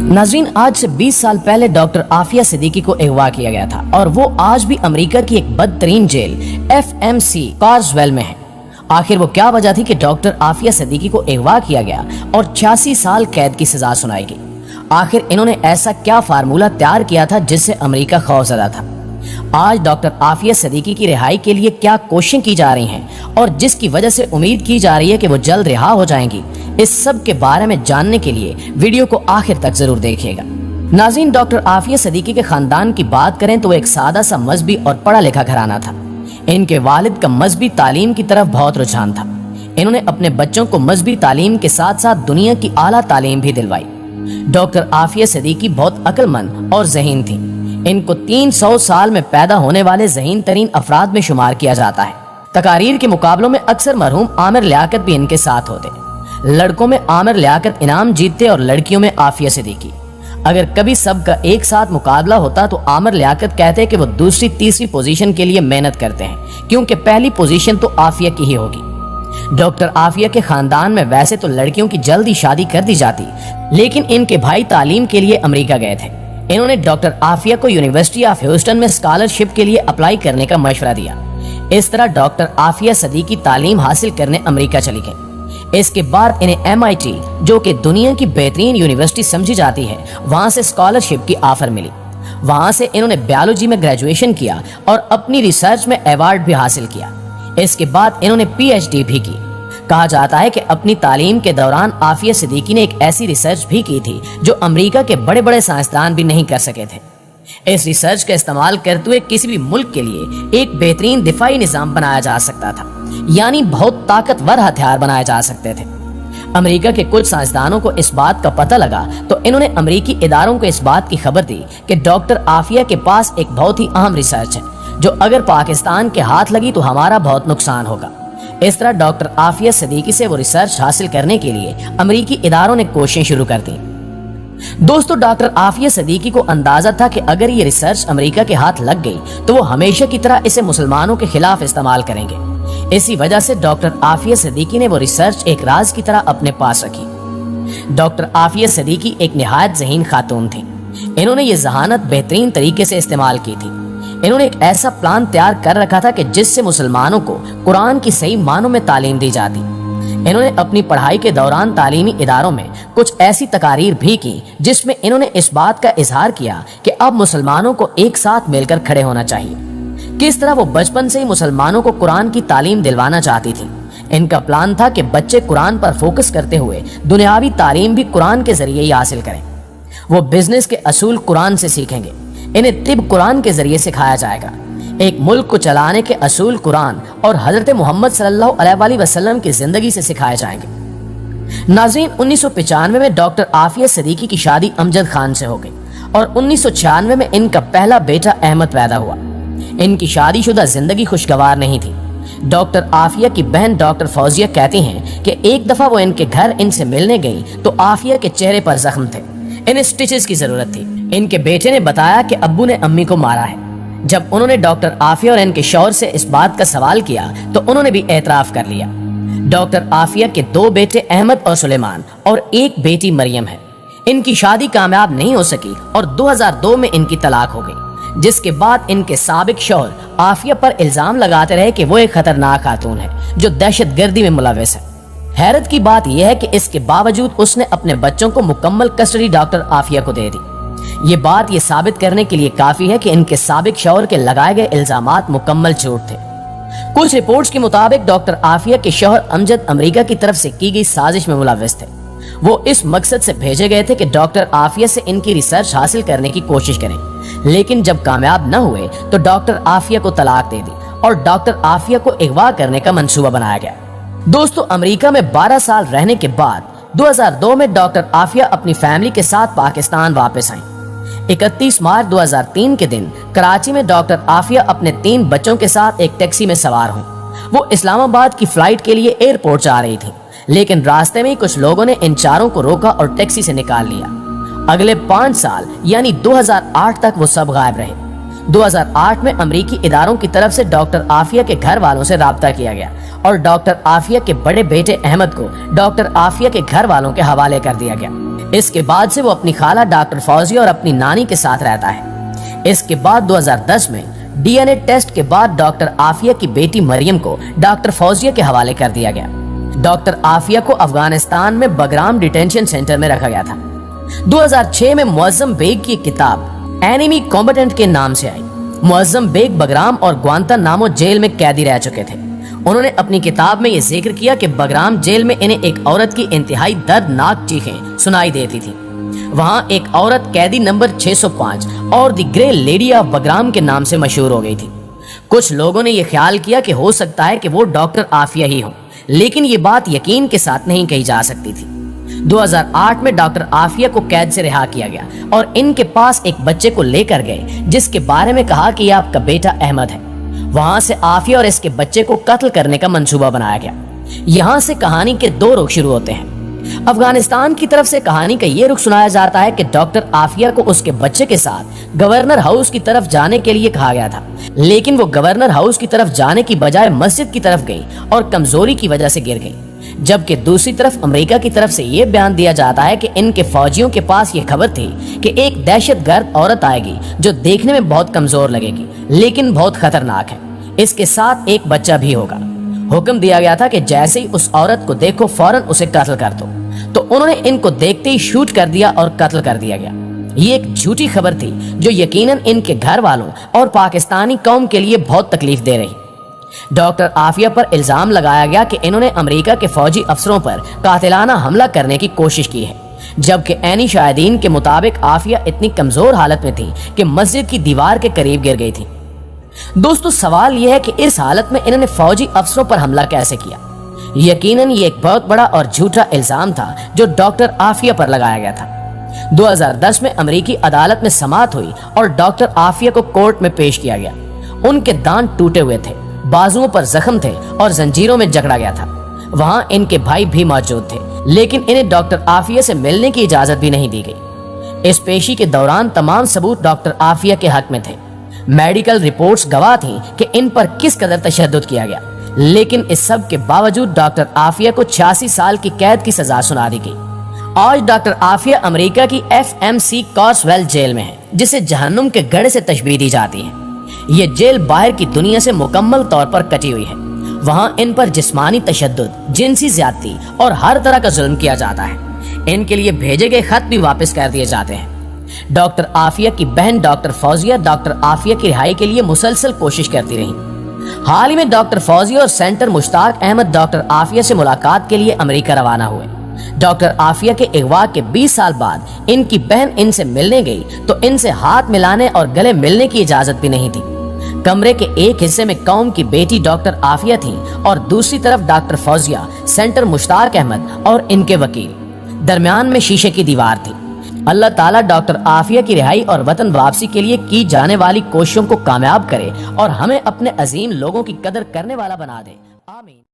नाज़रीन, आज से 20 साल पहले डॉक्टर आफिया सिद्दीकी को अगवा किया गया था और वो आज भी अमेरिका की एक बदतरीन जेल FMC कार्सवेल में है। आखिर वो क्या वजह थी कि डॉक्टर आफिया सिद्दीकी को अगवा किया गया और 86 साल कैद की सजा सुनाई गई? आखिर इन्होंने ऐसा क्या फार्मूला तैयार किया था जिससे अमेरिका खौफजदा था? आज डॉक्टर आफिया सिद्दीकी की रिहाई के लिए क्या कोशिशें की जा रही हैं और जिसकी वजह से उम्मीद की जा रही है कि वो जल्द रिहा हो जाएंगी? इस सब के बारे में जानने के लिए वीडियो को आखिर तक जरूर देखिएगा। नाज़रीन, डॉक्टर आफिया सिद्दीकी के खानदान की बात करें तो वो एक सादा सा मजहबी और पढ़ा लिखा घराना था। इनके वालिद का मजहबी तालीम की तरफ बहुत रुझान था। इन्होंने अपने बच्चों को मजहबी तालीम के साथ साथ दुनिया की आला तालीम भी दिलवाई। डॉक्टर आफिया सिद्दीकी बहुत अक्लमंद और ज़हीन थी। इनको 300 साल में पैदा होने वाले ज़हीन तरीन अफराद में शुमार किया जाता है। तकारीर के मुकाबलों में अक्सर मरहूम आमिर लियाकत भी इनके साथ होते। लड़कों में आमिर लियाकत इनाम जीतते और लड़कियों में आफिया सिद्दीकी। अगर कभी सबका एक साथ मुकाबला होता तो आमिर लियाकत कहते कि वो दूसरी तीसरी पोजीशन के लिए मेहनत करते हैं, क्योंकि पहली पोजीशन तो आफिया की ही होगी। डॉक्टर आफिया के खानदान में वैसे तो लड़कियों की जल्दी शादी कर दी जाती, लेकिन इनके भाई तालीम के लिए अमेरिका गए थे। इन्होंने डॉक्टर आफिया को यूनिवर्सिटी ऑफ ह्यूस्टन में स्कॉलरशिप के लिए अप्लाई करने का मशवरा दिया। इस तरह डॉक्टर आफिया सिद्दीकी तालीम हासिल करने अमेरिका चली गई। इसके बाद इन्हें MIT, जो कि दुनिया की बेहतरीन यूनिवर्सिटी समझी जाती है, वहां से स्कॉलरशिप की ऑफर मिली। वहां से इन्होंने बायोलॉजी में ग्रेजुएशन किया और अपनी रिसर्च में अवार्ड भी हासिल किया। इसके बाद इन्होंने PhD भी की। कहा जाता है कि अपनी तालीम के दौरान आफिया सिद्दीकी ने एक ऐसी रिसर्च भी की थी जो अमेरिका के बड़े बड़े साइंसदान भी नहीं कर सके थे। इस रिसर्च का इस्तेमाल करते हुए किसी भी मुल्क के लिए एक बेहतरीन दिफाई निज़ाम बनाया जा सकता था, यानी बहुत ताकतवर हथियार बनाए जा सकते थे। अमेरिका के कुछ साइंसदानों को इस बात का पता लगा तो इन्होंने अमेरिकी इदारों को इस बात की खबर दी कि डॉक्टर आफिया के पास एक बहुत ही अहम रिसर्च है जो अगर पाकिस्तान के हाथ लगी तो हमारा बहुत नुकसान होगा। इस तरह डॉक्टर आफिया सिद्दीकी से वो रिसर्च हासिल करने के लिए अमेरिकी इदारों ने कोशिशें शुरू कर दी। दोस्तों, डॉक्टर आफिया सिद्दीकी को अंदाजा था कि अगर ये रिसर्च अमेरिका के हाथ लग गई तो वो हमेशा की तरह इसे मुसलमानों के खिलाफ इस्तेमाल करेंगे। इसी वजह से डॉक्टर आफिया सिद्दीकी ने वो रिसर्च एक राज की तरह अपने पास रखी। डॉक्टर आफिया सिद्दीकी एक निहायत ज़हीन खातून थी। इन्होंने ये जहानत बेहतरीन तरीके से इस्तेमाल की थी। इन्होंने एक ऐसा प्लान तैयार कर रखा था कि जिससे मुसलमानों को कुरान की सही मानों में तालीम दी जाती। इन्होंने अपनी पढ़ाई के दौरान तालीमी इदारों में कुछ ऐसी तकारीर भी की जिसमें इन्होंने इस बात का इजहार किया कि अब मुसलमानों को एक साथ मिलकर खड़े होना चाहिए। किस तरह वो बचपन से ही मुसलमानों को कुरान की तालीम दिलवाना चाहती थी। इनका प्लान था कि बच्चे कुरान पर फोकस करते हुए दुनियावी तालीम भी कुरान के जरिए ही हासिल करें। वो बिजनेस के असूल कुरान से सीखेंगे। इन्हें तिब कुरान के जरिए सिखाया जाएगा। एक मुल्क को चलाने के असूल कुरान और हजरत मोहम्मद सल्लल्लाहु अलैहि वसल्लम की जिंदगी से सिखाए जाएंगे। नाज़रीन, 1995 में डॉक्टर आफिया सिद्दीकी की शादी अमजद खान से हो गई और 1996 में इनका पहला बेटा अहमद पैदा हुआ। इनकी शादीशुदा जिंदगी खुशगवार नहीं थी। डॉक्टर आफिया की बहन डॉक्टर फौजिया कहती हैं कि एक दफा वो इनके घर इनसे मिलने गई तो आफिया के चेहरे पर जख्म थे। इन्हें स्टिचेस की जरूरत थी। इनके बेटे ने बताया कि अब्बू ने अम्मी को मारा है। जब उन्होंने डॉक्टर आफिया और इनके शौहर से इस बात का सवाल किया तो उन्होंने भी एतराफ कर लिया। डॉक्टर आफिया के 2 बेटे अहमद और सुलेमान और एक बेटी मरियम है। इनकी शादी कामयाब नहीं हो सकी और 2002 में इनकी तलाक हो गई, जिसके बाद इनके साबिक शौहर आफिया पर इल्जाम लगाते रहे कि वो एक खतरनाक खातून है जो दहशतगर्दी में मुलविस है। हैरत की बात यह है कि इसके बावजूद उसने अपने बच्चों को मुकम्मल कस्टडी डॉक्टर आफिया को दे दी। ये बात ये साबित करने के लिए काफी है कि इनके साबिक शौहर के लगाए गए इल्जामात मुकम्मल झूठ थे। कुछ रिपोर्ट्स के मुताबिक डॉक्टर आफिया के शौहर अमजद अमेरिका की तरफ से की गई साजिश में मुलविस थे। वो इस मकसद से भेजे गए थे कि डॉक्टर आफिया से इनकी रिसर्च हासिल करने की कोशिश करें, लेकिन जब कामयाब न हुए तो डॉक्टर आफिया को तलाक दे दी और डॉक्टर आफिया को अगवा करने का मंसूबा बनाया गया। दोस्तों, अमेरिका में 12 साल रहने के बाद 2002 में डॉक्टर आफिया अपनी फैमिली के साथ पाकिस्तान वापस आई। 31 मार्च 2003 के दिन कराची में डॉक्टर आफिया अपने 3 बच्चों के साथ एक टैक्सी में सवार हुई। वो इस्लामाबाद की फ्लाइट के लिए एयरपोर्ट जा रही थी, लेकिन रास्ते में कुछ लोगों ने इन चारों को रोका और टैक्सी से निकाल लिया। अगले 5 साल यानी 2008 तक वो सब गायब रहे। 2008 में अमेरिकी इदारों की तरफ से डॉक्टर आफिया के घर वालों से राब्ता किया गया और डॉक्टर आफिया के बड़े बेटे अहमद को डॉक्टर आफिया के घर वालों के हवाले कर दिया गया। اس کے بعد سے وہ اپنی خالہ ڈاکٹر فوزیہ اور اپنی نانی کے ساتھ رہتا ہے۔ اس کے بعد 2010 میں ڈی این اے ٹیسٹ کے بعد ڈاکٹر عافیہ کی بیٹی مریم کو ڈاکٹر فوزیہ کے حوالے کر دیا گیا۔ ڈاکٹر عافیہ کو افغانستان میں بگرام ڈیٹینشن سینٹر میں رکھا گیا تھا۔ 2006 میں معظم بیگ کی کتاب اینیمی کمبیٹنٹ کے نام سے آئی۔ معظم بیگ بگرام اور گوانتانامو جیل میں قیدی رہ چکے تھے۔ انہوں نے اپنی کتاب میں یہ ذکر کیا کہ بگرام جیل میں انہیں ایک عورت کی انتہائی دردناک چیخیں سنائی دیتی تھی۔ وہاں ایک عورت قیدی نمبر 605 اور دی گرے لیڈی آف بگرام کے نام سے مشہور ہو گئی تھی۔ کچھ لوگوں نے یہ خیال کیا کہ ہو سکتا ہے کہ وہ ڈاکٹر عافیہ ہی ہوں، لیکن یہ بات یقین کے ساتھ نہیں کہی جا سکتی تھی۔ 2008 میں ڈاکٹر عافیہ کو قید سے رہا کیا گیا اور ان کے پاس ایک بچے کو لے کر گئے جس کے بارے میں کہا کہ یہ آپ کا بیٹا احمد ہے۔ وہاں سے عافیہ اور اس کے بچے کو قتل کرنے کا منصوبہ بنایا گیا۔ یہاں سے کہانی کے دو رخ شروع ہوتے ہیں۔ افغانستان کی طرف سے کہانی کا یہ رخ سنایا جاتا ہے کہ ڈاکٹر عافیہ کو اس کے بچے کے ساتھ گورنر ہاؤس کی طرف جانے کے لیے کہا گیا تھا، لیکن وہ گورنر ہاؤس کی طرف جانے کی بجائے مسجد کی طرف گئی اور کمزوری کی وجہ سے گر گئی۔ جبکہ دوسری طرف امریکہ کی طرف سے یہ بیان دیا جاتا ہے کہ ان کے فوجیوں کے پاس یہ خبر تھی کہ ایک دہشت گرد عورت آئے گی جو دیکھنے میں بہت کمزور لگے گی لیکن بہت خطرناک ہے، اس کے ساتھ ایک بچہ بھی ہوگا۔ حکم دیا گیا تھا کہ جیسے ہی اس عورت کو دیکھو فوراً اسے قتل کر دو، تو انہوں نے ان کو دیکھتے ہی شوٹ کر دیا اور قتل کر دیا گیا۔ یہ ایک جھوٹی خبر تھی جو یقیناً ان کے گھر والوں اور پاکستانی قوم کے لیے بہت تکلیف دے رہی۔ ڈاکٹر عافیہ پر الزام لگایا گیا کہ انہوں نے امریکہ کے فوجی افسروں پر قاتلانہ حملہ کرنے کی کوشش کی ہے، جبکہ عینی شاہدین کے مطابق عافیہ اتنی کمزور حالت میں تھی کہ مسجد کی دیوار کے قریب گر گئی تھی۔ دوستو، سوال یہ ہے کہ اس حالت میں انہوں نے فوجی افسروں پر حملہ کیسے کیا؟ یقیناً یہ ایک بہت بڑا اور جھوٹا الزام تھا جو ڈاکٹر عافیہ پر لگایا گیا تھا۔ 2010 میں امریکی عدالت میں سماعت ہوئی اور ڈاکٹر عافیہ کو کورٹ میں پیش کیا گیا۔ ان کے دانت ٹوٹے ہوئے تھے، بازوؤں پر زخم تھے اور زنجیروں میں جکڑا گیا تھا۔ وہاں ان کے بھائی بھی موجود تھے، لیکن انہیں ڈاکٹر عافیہ سے ملنے کی اجازت بھی نہیں دی گئی۔ اس پیشی کے دوران تمام ثبوت ڈاکٹر عافیہ کے حق میں تھے۔ میڈیکل رپورٹس گواہ تھیں کہ ان پر کس قدر تشدد کیا گیا، لیکن اس سب کے باوجود ڈاکٹر عافیہ کو 86 سال کی قید کی سزا سنا دی گئی۔ آج ڈاکٹر عافیہ امریکہ کی FMC کارسویل جیل میں ہے، جسے جہنم کے گڑھے سے تشبیہ دی جاتی ہے۔ یہ جیل باہر کی دنیا سے مکمل طور پر کٹی ہوئی ہے۔ وہاں ان پر جسمانی تشدد، جنسی زیادتی اور ہر طرح کا ظلم کیا جاتا ہے۔ ان کے لیے بھیجے گئے خط بھی واپس کر دیے جاتے ہیں۔ ڈاکٹر عافیہ کی بہن ڈاکٹر فوزیہ ڈاکٹر عافیہ کی رہائی کے لیے مسلسل کوشش کرتی رہی۔ حال ہی میں ڈاکٹر فوزیہ اور سینٹر مشتاق احمد ڈاکٹر عافیہ سے ملاقات کے لیے امریکہ روانہ ہوئے۔ ڈاکٹر عافیہ کے اغوا کے 20 سال بعد ان کی بہن ان سے ملنے گئی تو ان سے ہاتھ ملانے اور گلے ملنے کی اجازت بھی نہیں تھی۔ کمرے کے ایک حصے میں قوم کی بیٹی ڈاکٹر عافیہ تھیں اور دوسری طرف ڈاکٹر فوزیہ، سینٹر مشتاق احمد اور ان کے وکیل۔ درمیان میں شیشے کی دیوار تھی۔ اللہ تعالیٰ ڈاکٹر عافیہ کی رہائی اور وطن واپسی کے لیے کی جانے والی کوششوں کو کامیاب کرے اور ہمیں اپنے عظیم لوگوں کی قدر کرنے والا بنا دے۔ آمین۔